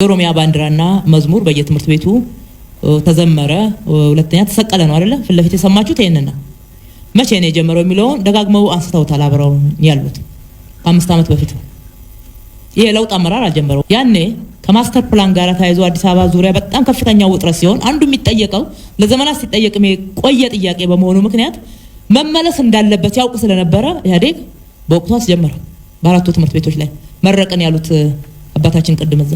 የኦሮሚያ ባንዲራና መዝሙር በየትምህርት ቤቱ ተዘመረ። ሁለተኛ ተሰቀለ ነው አይደለ? ፍለፊት የሰማችሁት ይሄንን ነው። መቼ ነው የጀመረው የሚለውን ደጋግመው አንስተውታል አብረው ያሉት 5 ዓመት በፊት። ይሄ ለውጥ አመራር አልጀመረው። ያኔ ከማስተር ፕላን ጋር ታይዞ አዲስ አበባ ዙሪያ በጣም ከፍተኛ ውጥረት ሲሆን አንዱ የሚጠየቀው ለዘመናት ሲጠየቅም የቆየ ጥያቄ በመሆኑ ምክንያት መመለስ እንዳለበት ያውቅ ስለነበረ ኢህአዴግ በወቅቱ አስጀመረ። በአራቱ ትምህርት ቤቶች ላይ መረቀን ያሉት አባታችን ቅድም እዛ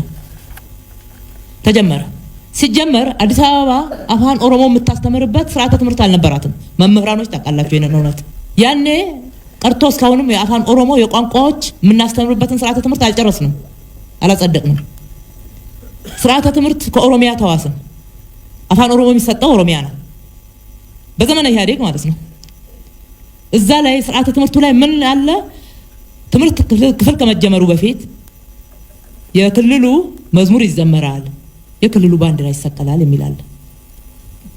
ተጀመረ። ሲጀመር አዲስ አበባ አፋን ኦሮሞ የምታስተምርበት ስርዓተ ትምህርት አልነበራትም። መምህራኖች ታውቃላችሁ የነን እውነት ያኔ ቀርቶ እስካሁንም የአፋን ኦሮሞ የቋንቋዎች የምናስተምርበትን ስርዓተ ትምህርት አልጨረስንም፣ አላጸደቅንም። ስርዓተ ትምህርት ከኦሮሚያ ተዋስን። አፋን ኦሮሞ የሚሰጠው ኦሮሚያ ነው በዘመነ ኢህአዴግ ማለት ነው። እዛ ላይ ስርዓተ ትምህርቱ ላይ ምን አለ? ትምህርት ክፍል ከመጀመሩ በፊት የክልሉ መዝሙር ይዘመራል፣ የክልሉ ባንዲራ ይሰቀላል የሚላል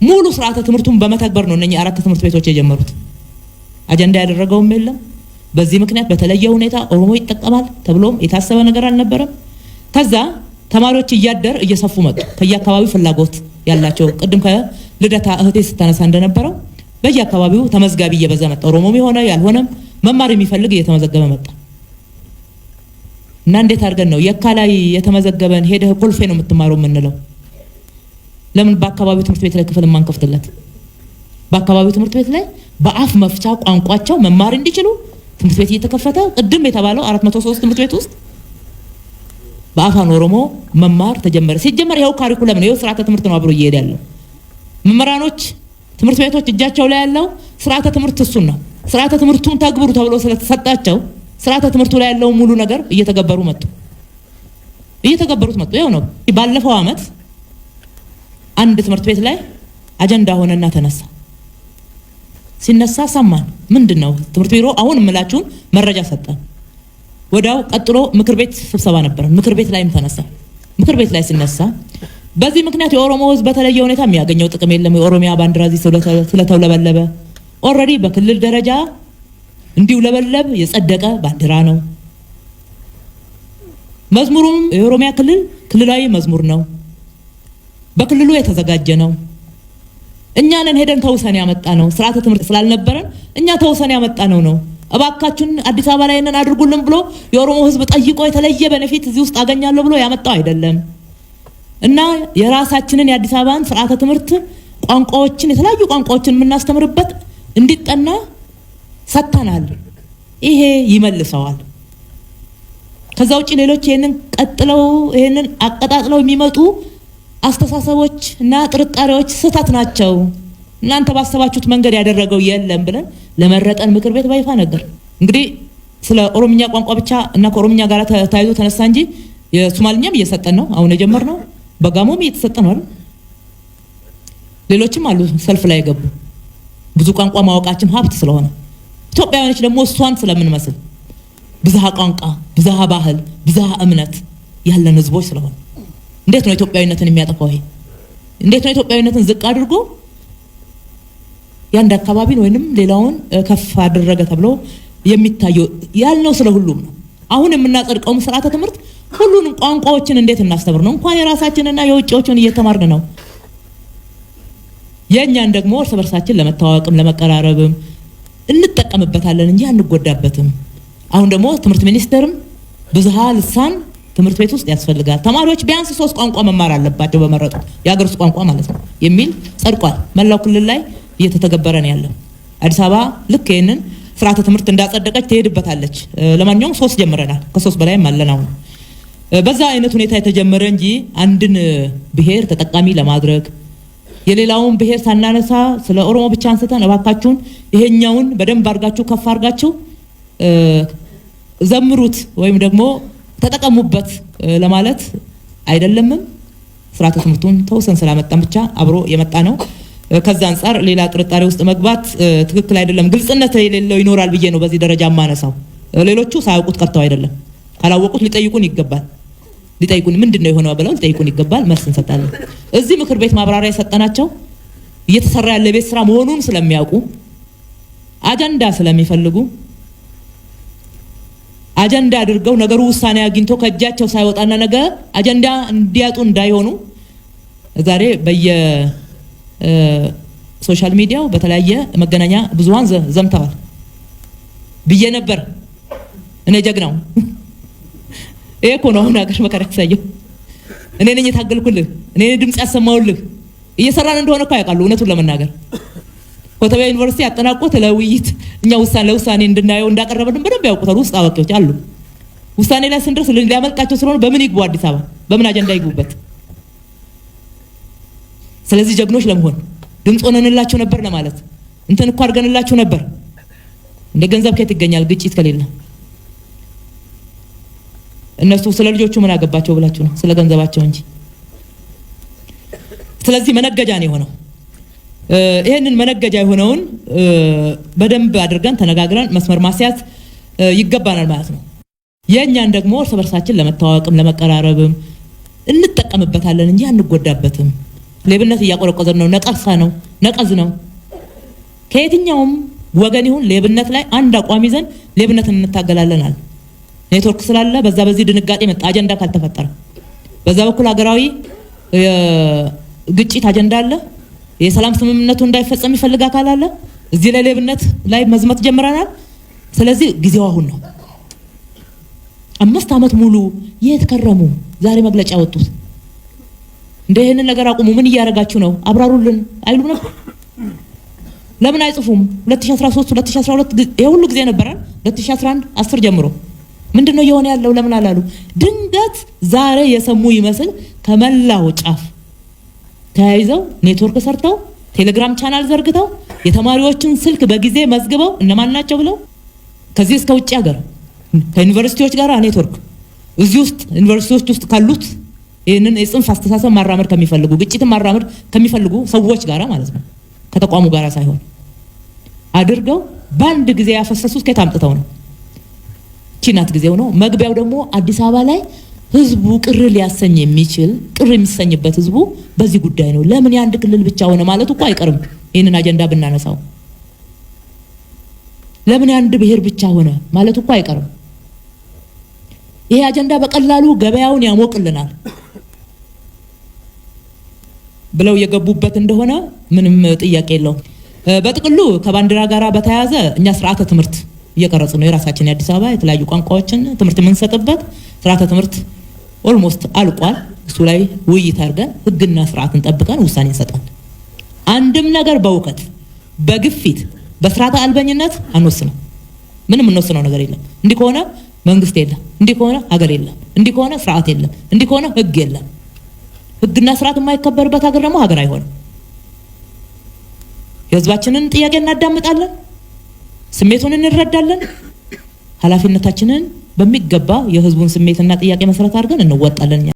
ሙሉ ስርዓተ ትምህርቱን በመተግበር ነው እነኚህ አራት ትምህርት ቤቶች የጀመሩት። አጀንዳ ያደረገውም የለም። በዚህ ምክንያት በተለየ ሁኔታ ኦሮሞ ይጠቀማል ተብሎም የታሰበ ነገር አልነበረም። ከዛ ተማሪዎች እያደር እየሰፉ መጡ። ከየአካባቢው ፍላጎት ያላቸው ቅድም ከልደታ እህቴ ስታነሳ እንደነበረው በየአካባቢው ተመዝጋቢ እየበዛ መጣ። ኦሮሞም የሆነ ያልሆነም መማር የሚፈልግ እየተመዘገበ መጣ። እና እንዴት አድርገን ነው የካ ላይ የተመዘገበን ሄደህ ኮልፌ ነው የምትማረው የምንለው? ለምን በአካባቢው ትምህርት ቤት ላይ ክፍል ማንከፍትለት? በአካባቢው ትምህርት ቤት ላይ በአፍ መፍቻ ቋንቋቸው መማር እንዲችሉ ትምህርት ቤት እየተከፈተ ቅድም የተባለው 403 ትምህርት ቤት ውስጥ በአፋን ኦሮሞ መማር ተጀመረ። ሲጀመር ይሄው ካሪኩለም ነው፣ ይሄው ስርዓተ ትምህርት ነው አብሮ እየሄደ ያለው። መምህራኖች ትምህርት ቤቶች እጃቸው ላይ ያለው ስርዓተ ትምህርት እሱን ነው። ስርዓተ ትምህርቱን ተግብሩ ተብሎ ስለተሰጣቸው ስርዓተ ትምህርቱ ላይ ያለው ሙሉ ነገር እየተገበሩት መጡ። ይሄው ነው። ባለፈው አመት አንድ ትምህርት ቤት ላይ አጀንዳ ሆነና ተነሳ። ሲነሳ ሰማን። ምንድነው? ትምህርት ቢሮ አሁን እምላችሁን መረጃ ሰጠን። ወዳው ቀጥሎ ምክር ቤት ስብሰባ ነበር። ምክር ቤት ላይም ተነሳ። ምክር ቤት ላይ ሲነሳ በዚህ ምክንያት የኦሮሞ ህዝብ በተለየ ሁኔታ የሚያገኘው ጥቅም የለም። የኦሮሚያ ባንዲራ እዚህ ስለተውለበለበ ኦሬዲ በክልል ደረጃ እንዲው ለበለብ የጸደቀ ባንዲራ ነው። መዝሙሩም የኦሮሚያ ክልል ክልላዊ መዝሙር ነው። በክልሉ የተዘጋጀ ነው። እኛንን ሄደን ተውሰን ያመጣ ነው። ስርዓተ ትምህርት ስላልነበረን እኛ ተውሰን ያመጣ ነው። እባካችን አዲስ አበባ ላይ ነን አድርጉልን ብሎ የኦሮሞ ህዝብ ጠይቆ የተለየ ቤኔፊት እዚህ ውስጥ አገኛለሁ ብሎ ያመጣው አይደለም። እና የራሳችንን የአዲስ አበባን ስርዓተ ትምህርት ቋንቋዎችን የተለያዩ ቋንቋዎችን የምናስተምርበት እንዲጠና ሰጥተናል። ይሄ ይመልሰዋል። ከዛ ውጪ ሌሎች ይሄንን ቀጥለው ይሄንን አቀጣጥለው የሚመጡ አስተሳሰቦች እና ጥርጣሬዎች ስህተት ናቸው። እናንተ ባሰባችሁት መንገድ ያደረገው የለም ብለን ለመረጠን ምክር ቤት ባይፋ ነገር እንግዲህ ስለ ኦሮምኛ ቋንቋ ብቻ እና ከኦሮምኛ ጋር ታይዞ ተነሳ እንጂ የሶማሊኛም እየሰጠን ነው። አሁን የጀመርነው በጋሞም እየተሰጠን ነው። ሌሎችም አሉ ሰልፍ ላይ ገቡ። ብዙ ቋንቋ ማወቃችን ሀብት ስለሆነ ኢትዮጵያውያኖች ደግሞ እሷን ስለምንመስል ብዝሃ ቋንቋ፣ ብዝሃ ባህል፣ ብዝሃ እምነት ያለን ህዝቦች ስለሆነ እንዴት ነው ኢትዮጵያዊነትን የሚያጠፋው? ይሄ እንዴት ነው ኢትዮጵያዊነትን ዝቅ አድርጎ ያንድ አካባቢን ወይንም ሌላውን ከፍ አደረገ ተብሎ የሚታየው? ያልነው ስለ ሁሉም ነው። አሁን የምናጸድቀው ስርዓተ ትምህርት ሁሉንም ቋንቋዎችን እንዴት እናስተምር ነው። እንኳን የራሳችንና የውጭዎችን እየተማርን ነው። የኛን ደግሞ እርስ በርሳችን ለመተዋወቅም ለመቀራረብም እንጠቀምበታለን እንጂ አንጎዳበትም። አሁን ደግሞ ትምህርት ሚኒስቴርም ብዝሃ ልሳን ትምህርት ቤት ውስጥ ያስፈልጋል፣ ተማሪዎች ቢያንስ 3 ቋንቋ መማር አለባቸው በመረጡት የሀገር ውስጥ ቋንቋ ማለት ነው የሚል ጸድቋል። መላው ክልል ላይ እየተተገበረ ነው ያለው። አዲስ አበባ ልክ ይሄንን ስርዓተ ትምህርት እንዳጸደቀች ትሄድበታለች። ለማንኛውም 3 ጀምረናል፣ ከ3 በላይም አለን። አሁን በዛ አይነት ሁኔታ የተጀመረ እንጂ አንድን ብሔር ተጠቃሚ ለማድረግ የሌላውን ብሔር ሳናነሳ ስለ ኦሮሞ ብቻ አንስተን እባካችሁን ይሄኛውን በደንብ አርጋችሁ ከፍ አርጋችሁ ዘምሩት ወይም ደግሞ ተጠቀሙበት ለማለት አይደለም። ስርዓተ ትምህርቱን ተወሰን ስላመጣን ብቻ አብሮ የመጣ ነው። ከዛ አንፃር ሌላ ጥርጣሬ ውስጥ መግባት ትክክል አይደለም። ግልጽነት የሌለው ይኖራል ብዬ ነው በዚህ ደረጃ ማነሳው። ሌሎቹ ሳያውቁት ቀርተው አይደለም፣ ካላወቁት ሊጠይቁን ይገባል። ሊጠይቁን ምንድነው የሆነው ብለው ሊጠይቁን ይገባል። መልስ እንሰጣለን። እዚህ ምክር ቤት ማብራሪያ የሰጠናቸው እየተሰራ ያለ ቤት ስራ መሆኑን ስለሚያውቁ አጀንዳ ስለሚፈልጉ አጀንዳ አድርገው ነገሩ ውሳኔ አግኝቶ ከእጃቸው ሳይወጣና ነገ አጀንዳ እንዲያጡ እንዳይሆኑ ዛሬ በየ ሶሻል ሚዲያው በተለያየ መገናኛ ብዙሃን ዘምተዋል ብዬ ነበር እኔ ጀግናው ይሄ እኮ ነው ነገር መከራ ያሳየው እኔ ነኝ የታገልኩልህ እኔ ድምጽ ያሰማውልህ እየሰራን እንደሆነ እኮ ያውቃሉ እውነቱን ለመናገር ኮተቤ ዩኒቨርሲቲ አጠናቆት ለውይይት እኛ ለውሳኔ እንድናየው እንዳቀረበልን በደንብ ያውቁታል ውስጥ አዋቂዎች አሉ ውሳኔ ላይ ስንደርስ ሊያመልጣቸው ስለሆነ በምን ይግቡ አዲስ አበባ በምን አጀንዳ ይግቡበት ስለዚህ ጀግኖች ለመሆን ድምጽ ሆነንላችሁ ነበር ለማለት እንትን እኮ አድርገንላችሁ ነበር እንደ ገንዘብ ከየት ይገኛል ግጭት ከሌለ እነሱ ስለ ልጆቹ ምን አገባቸው ብላችሁ ነው ስለ ገንዘባቸው እንጂ ስለዚህ መነገጃ ነው የሆነው ይሄንን መነገጃ የሆነውን በደንብ አድርገን ተነጋግረን መስመር ማስያዝ ይገባናል ማለት ነው የኛን ደግሞ እርስ በርሳችን ለመተዋወቅም ለመቀራረብም እንጠቀምበታለን እንጂ አንጎዳበትም ሌብነት ያቆረቆዘን ነው ነቀዝ ነው ከየትኛውም ወገን ይሁን ሌብነት ላይ አንድ አቋም ይዘን ሌብነትን እንታገላለናል ኔትወርክ ስላለ በዛ በዚህ ድንጋጤ መጣ አጀንዳ ካልተፈጠረ በዛ በኩል ሀገራዊ ግጭት አጀንዳ አለ የሰላም ስምምነቱ እንዳይፈጸም ይፈልጋ አካል አለ እዚህ ላይ ሌብነት ላይ መዝመት ጀምረናል ስለዚህ ጊዜው አሁን ነው 5 አመት ሙሉ የተከረሙ ዛሬ መግለጫ ወጡት እንደ ይሄንን ነገር አቁሙ ምን ያያረጋችሁ ነው አብራሩልን አይሉ ነበር ለምን አይጽፉም 2013 2012 የሁሉ ጊዜ ነበር 2011 10 ጀምሮ ምንድነው የሆነ ያለው ለምን አላሉ ድንገት ዛሬ የሰሙ ይመስል ከመላው ጫፍ ተያይዘው ኔትወርክ ሰርተው ቴሌግራም ቻናል ዘርግተው የተማሪዎችን ስልክ በጊዜ መዝግበው እነማን ናቸው ብለው ከዚህ እስከ ውጭ ሀገር ከዩኒቨርሲቲዎች ጋር ኔትወርክ እዚህ ውስጥ ዩኒቨርሲቲዎች ውስጥ ካሉት ይሄንን የጽንፍ አስተሳሰብ ማራመድ ከሚፈልጉ ግጭትን ማራመድ ከሚፈልጉ ሰዎች ጋር ማለት ነው ከተቋሙ ጋር ሳይሆን አድርገው ባንድ ጊዜ ያፈሰሱት ከታምጥተው ነው ቺናት ጊዜው ነው መግቢያው ደግሞ አዲስ አበባ ላይ ህዝቡ ቅር ሊያሰኝ የሚችል ቅር የሚሰኝበት ህዝቡ በዚህ ጉዳይ ነው ለምን ያንድ ክልል ብቻ ሆነ ማለት እኮ አይቀርም ይሄንን አጀንዳ ብናነሳው ለምን ያንድ ብሔር ብቻ ሆነ ማለት እኮ አይቀርም ይሄ አጀንዳ በቀላሉ ገበያውን ያሞቅልናል ብለው የገቡበት እንደሆነ ምንም ጥያቄ የለውም በጥቅሉ ከባንዲራ ጋራ በተያያዘ እኛ ስርዓተ ትምህርት እየቀረጽ ነው የራሳችን የአዲስ አበባ የተለያዩ ቋንቋዎችን ትምህርት የምንሰጥበት ስርዓተ ትምህርት ኦልሞስት አልቋል እሱ ላይ ውይይት አድርገን ህግና ስርዓትን ጠብቀን ውሳኔ እንሰጣለን አንድም ነገር በእውቀት በግፊት በስርዓተ አልበኝነት አንወስነው ምንም እንወስነው ነገር የለም እንዲህ ከሆነ መንግስት የለም እንዲህ ከሆነ ሀገር የለም እንዲህ ከሆነ ስርዓት የለም እንዲህ ከሆነ ህግ የለም ህግና ስርዓት የማይከበርበት ሀገር ደግሞ ሀገር አይሆንም የህዝባችንን ጥያቄ እናዳምጣለን ስሜቱን እንረዳለን ኃላፊነታችንን በሚገባ የህዝቡን ስሜትና ጥያቄ መሰረት አድርገን እንወጣለን